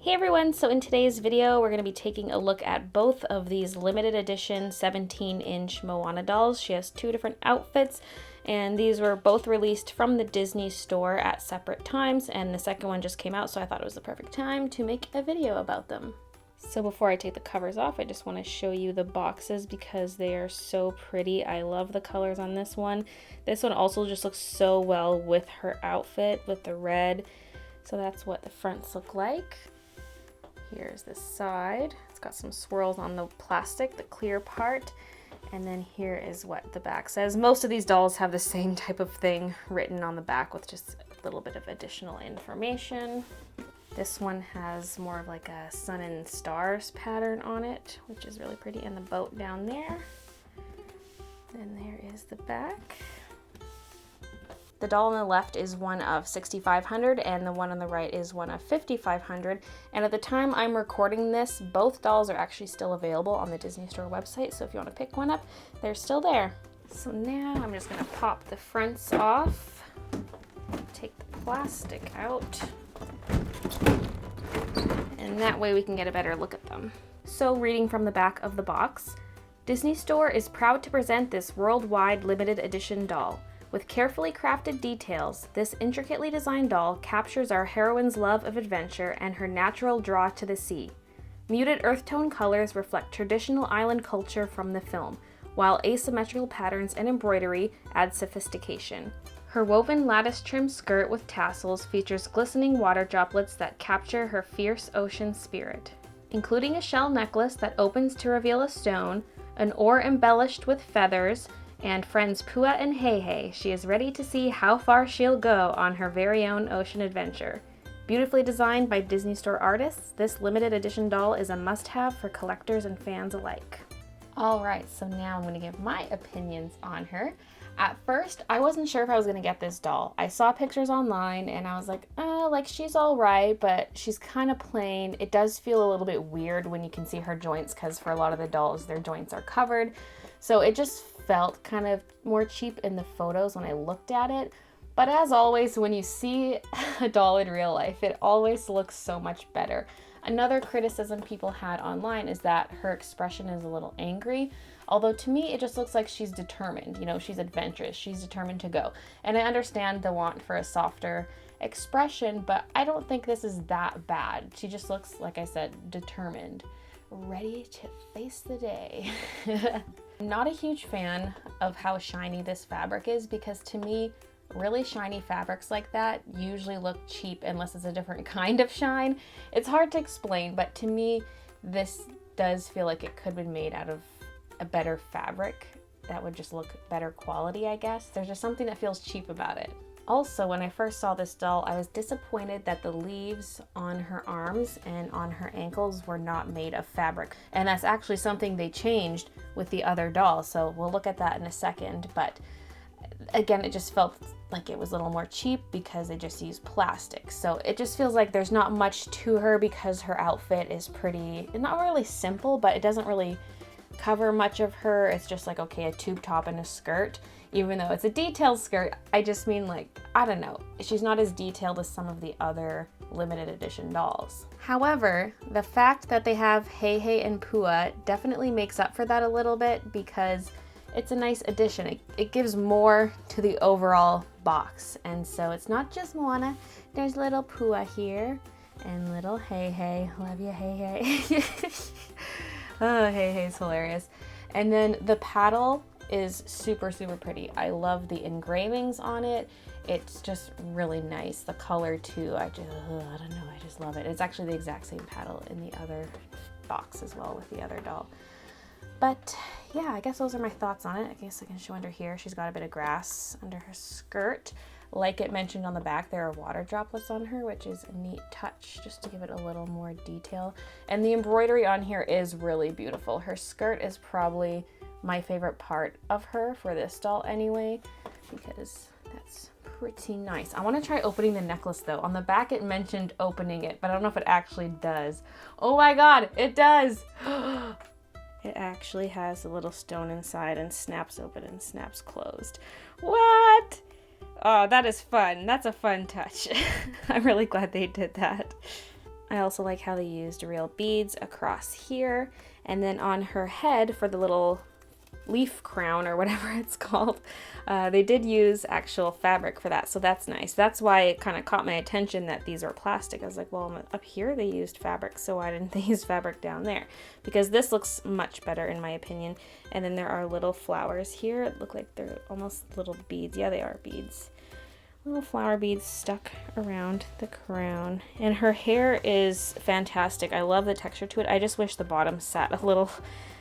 Hey everyone, so in today's video we're going to be taking a look at both of these limited edition 17-inch Moana dolls. She has two different outfits and these were both released from the Disney store at separate times, and the second one just came out, so I thought it was the perfect time to make a video about them. So before I take the covers off, I just want to show you the boxes because they are so pretty. I love the colors on this one. This one also just looks so well with her outfit with the red. So that's what the fronts look like. Here's the side. It's got some swirls on the plastic, the clear part. And then here is what the back says. Most of these dolls have the same type of thing written on the back with just a little bit of additional information. This one has more of like a sun and stars pattern on it, which is really pretty, and the boat down there. Then there is the back. The doll on the left is one of 6,500 and the one on the right is one of 5,500. And at the time I'm recording this, both dolls are actually still available on the Disney Store website. So if you want to pick one up, they're still there. So now I'm just going to pop the fronts off, take the plastic out, and that way we can get a better look at them. So reading from the back of the box, Disney Store is proud to present this worldwide limited edition doll. With carefully crafted details, this intricately designed doll captures our heroine's love of adventure and her natural draw to the sea. Muted earth tone colors reflect traditional island culture from the film, while asymmetrical patterns and embroidery add sophistication. Her woven lattice trim skirt with tassels features glistening water droplets that capture her fierce ocean spirit. Including a shell necklace that opens to reveal a stone, an oar embellished with feathers, and friends Pua and Hei Hei, she is ready to see how far she'll go on her very own ocean adventure. Beautifully designed by Disney Store artists, this limited edition doll is a must-have for collectors and fans alike. Alright, so now I'm going to give my opinions on her. At first, I wasn't sure if I was going to get this doll. I saw pictures online and I was like, she's alright, but she's kind of plain. It does feel a little bit weird when you can see her joints because for a lot of the dolls, their joints are covered. So it just felt kind of more cheap in the photos when I looked at it. But as always, when you see a doll in real life, it always looks so much better. Another criticism people had online is that her expression is a little angry. Although to me, it just looks like she's determined. You know, she's adventurous. She's determined to go. And I understand the want for a softer expression, but I don't think this is that bad. She just looks, like I said, determined, ready to face the day. I'm not a huge fan of how shiny this fabric is because to me, really shiny fabrics like that usually look cheap unless it's a different kind of shine. It's hard to explain, but to me, this does feel like it could have been made out of a better fabric that would just look better quality, I guess. There's just something that feels cheap about it. Also, when I first saw this doll, I was disappointed that the leaves on her arms and on her ankles were not made of fabric. And that's actually something they changed with the other doll, so we'll look at that in a second. But again, it just felt like it was a little more cheap because they just used plastic. So it just feels like there's not much to her because her outfit is pretty, not really simple, but it doesn't really cover much of her. It's just like, okay, a tube top and a skirt. Even though it's a detailed skirt, I just mean like, I don't know, she's not as detailed as some of the other limited edition dolls. However, the fact that they have Hei Hei and Pua definitely makes up for that a little bit because it's a nice addition. It gives more to the overall box. And so it's not just Moana, there's little Pua here and little Hei Hei. Love you, Hei Hei. Oh, Hei Hei's hilarious. And then the paddle is super, super pretty. I love the engravings on it. It's just really nice. The color too, I don't know, I just love it. It's actually the exact same paddle in the other box as well with the other doll. But yeah, I guess those are my thoughts on it. I guess I can show under here. She's got a bit of grass under her skirt. Like it mentioned on the back, there are water droplets on her, which is a neat touch just to give it a little more detail. And the embroidery on here is really beautiful. Her skirt is probably my favorite part of her for this doll anyway, because that's pretty nice. I want to try opening the necklace though. On the back it mentioned opening it, but I don't know if it actually does. Oh my god, it does! It actually has a little stone inside and snaps open and snaps closed. What? Oh, that is fun. That's a fun touch. I'm really glad they did that. I also like how they used real beads across here, and then on her head for the little leaf crown or whatever it's called, they did use actual fabric for that, so that's nice. That's why it kind of caught my attention that these are plastic. I was like, well, up here they used fabric, so why didn't they use fabric down there? Because this looks much better in my opinion. And then there are little flowers here. It look like they're almost little beads. Yeah, they are beads. Little flower beads stuck around the crown. And her hair is fantastic. I love the texture to it. I just wish the bottom sat a little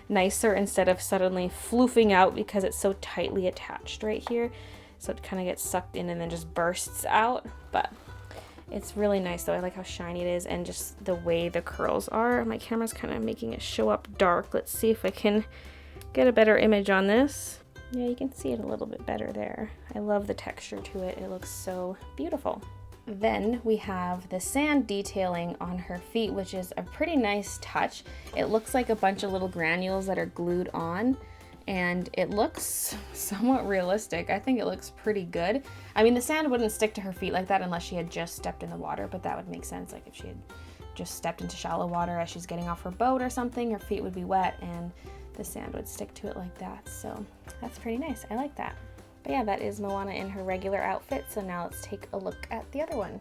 nicer instead of suddenly floofing out because it's so tightly attached right here. So it kind of gets sucked in and then just bursts out. But it's really nice though. I like how shiny it is and just the way the curls are. My camera's kind of making it show up dark. Let's see if I can get a better image on this. Yeah, you can see it a little bit better there. I love the texture to it. It looks so beautiful. Then we have the sand detailing on her feet, which is a pretty nice touch. It looks like a bunch of little granules that are glued on, and it looks somewhat realistic. I think it looks pretty good. I mean, the sand wouldn't stick to her feet like that unless she had just stepped in the water, but that would make sense. Like if she had just stepped into shallow water as she's getting off her boat or something, her feet would be wet and the sand would stick to it like that. So that's pretty nice. I like that. But yeah, that is Moana in her regular outfit. So now let's take a look at the other one.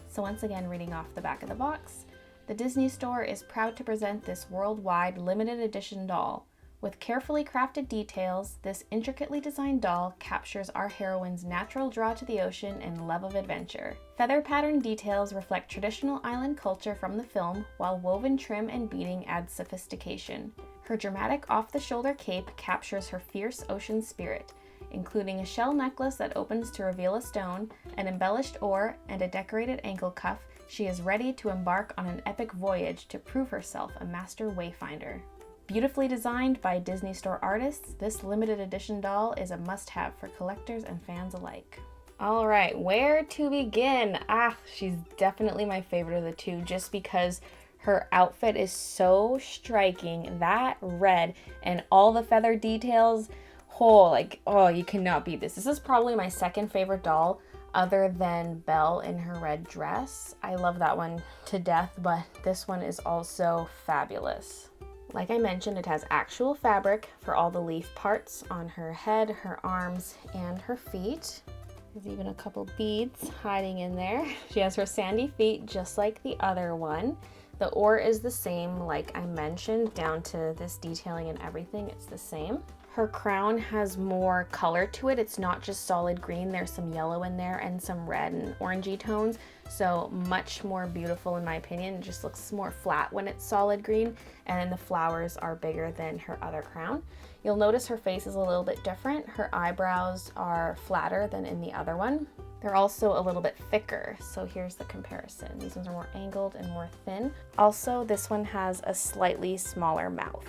So once again, reading off the back of the box, the Disney Store is proud to present this worldwide limited edition doll. With carefully crafted details, this intricately designed doll captures our heroine's natural draw to the ocean and love of adventure. Feather pattern details reflect traditional island culture from the film, while woven trim and beading adds sophistication. Her dramatic off-the-shoulder cape captures her fierce ocean spirit, including a shell necklace that opens to reveal a stone, an embellished oar, and a decorated ankle cuff. She is ready to embark on an epic voyage to prove herself a master wayfinder. Beautifully designed by Disney Store artists, this limited edition doll is a must-have for collectors and fans alike. All right, where to begin? She's definitely my favorite of the two just because her outfit is so striking. That red and all the feather details, you cannot beat this. This is probably my second favorite doll other than Belle in her red dress. I love that one to death, but this one is also fabulous. Like I mentioned, it has actual fabric for all the leaf parts on her head, her arms, and her feet. There's even a couple beads hiding in there. She has her sandy feet just like the other one. The oar is the same, like I mentioned, down to this detailing and everything, it's the same. Her crown has more color to it. It's not just solid green. There's some yellow in there and some red and orangey tones. So much more beautiful in my opinion. It just looks more flat when it's solid green. And then the flowers are bigger than her other crown. You'll notice her face is a little bit different. Her eyebrows are flatter than in the other one. They're also a little bit thicker. So here's the comparison. These ones are more angled and more thin. Also, this one has a slightly smaller mouth.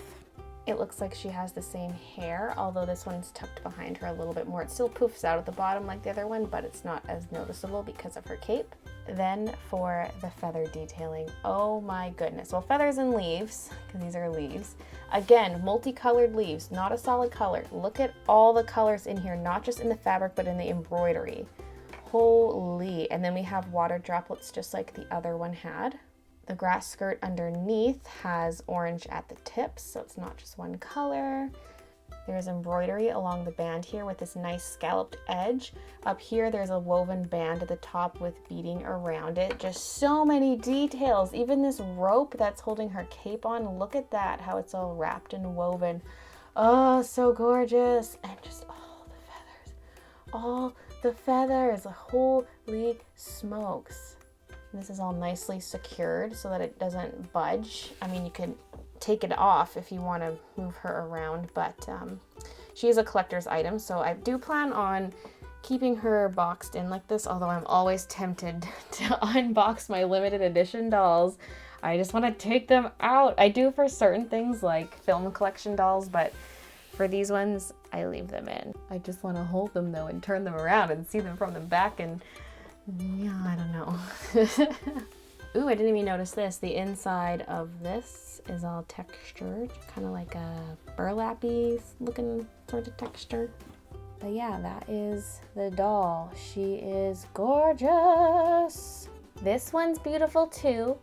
It looks like she has the same hair, although this one's tucked behind her a little bit more. It still poofs out at the bottom like the other one, but it's not as noticeable because of her cape. Then for the feather detailing, oh my goodness. Well, feathers and leaves, because these are leaves. Again, multicolored leaves, not a solid color. Look at all the colors in here, not just in the fabric, but in the embroidery. Holy. And then we have water droplets just like the other one had. The grass skirt underneath has orange at the tips, so it's not just one color. There's embroidery along the band here with this nice scalloped edge. Up here, there's a woven band at the top with beading around it. Just so many details. Even this rope that's holding her cape on, look at that, how it's all wrapped and woven. Oh, so gorgeous. And just all the feathers. Holy smokes. This is all nicely secured so that it doesn't budge. I mean, you can take it off if you want to move her around, but she is a collector's item, so I do plan on keeping her boxed in like this, although I'm always tempted to unbox my limited edition dolls. I just want to take them out. I do for certain things like film collection dolls, but for these ones, I leave them in. I just want to hold them though and turn them around and see them from the back, and yeah, I don't know. Ooh, I didn't even notice this. The inside of this is all textured, kind of like a burlappy looking sort of texture. But yeah, that is the doll. She is gorgeous. This one's beautiful too.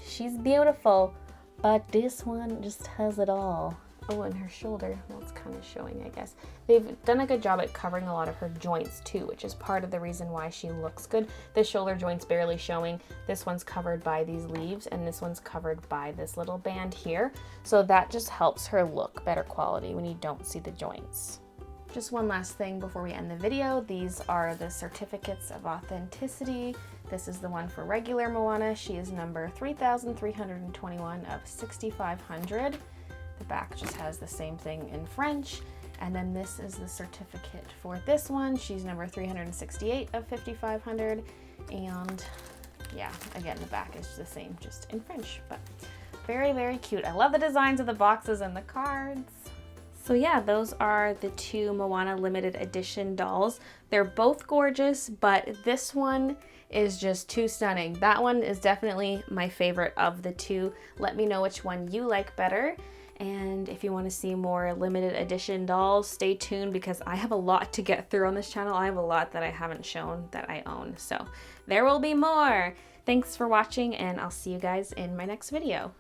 she's beautiful, but this one just has it all. Oh, and her shoulder, well, it's kind of showing, I guess. They've done a good job at covering a lot of her joints too, which is part of the reason why she looks good. This shoulder joint's barely showing. This one's covered by these leaves, and this one's covered by this little band here. So that just helps her look better quality when you don't see the joints. Just one last thing before we end the video. These are the certificates of authenticity. This is the one for regular Moana. She is number 3,321 of 6,500. The back just has the same thing in French. And then this is the certificate for this one. She's number 368 of 5,500. And yeah, again, the back is the same, just in French, but very, very cute. I love the designs of the boxes and the cards. So yeah, those are the two Moana limited edition dolls. They're both gorgeous, but this one is just too stunning. That one is definitely my favorite of the two. Let me know which one you like better. And if you want to see more limited edition dolls, stay tuned because I have a lot to get through on this channel. I have a lot that I haven't shown that I own. So there will be more. Thanks for watching, and I'll see you guys in my next video.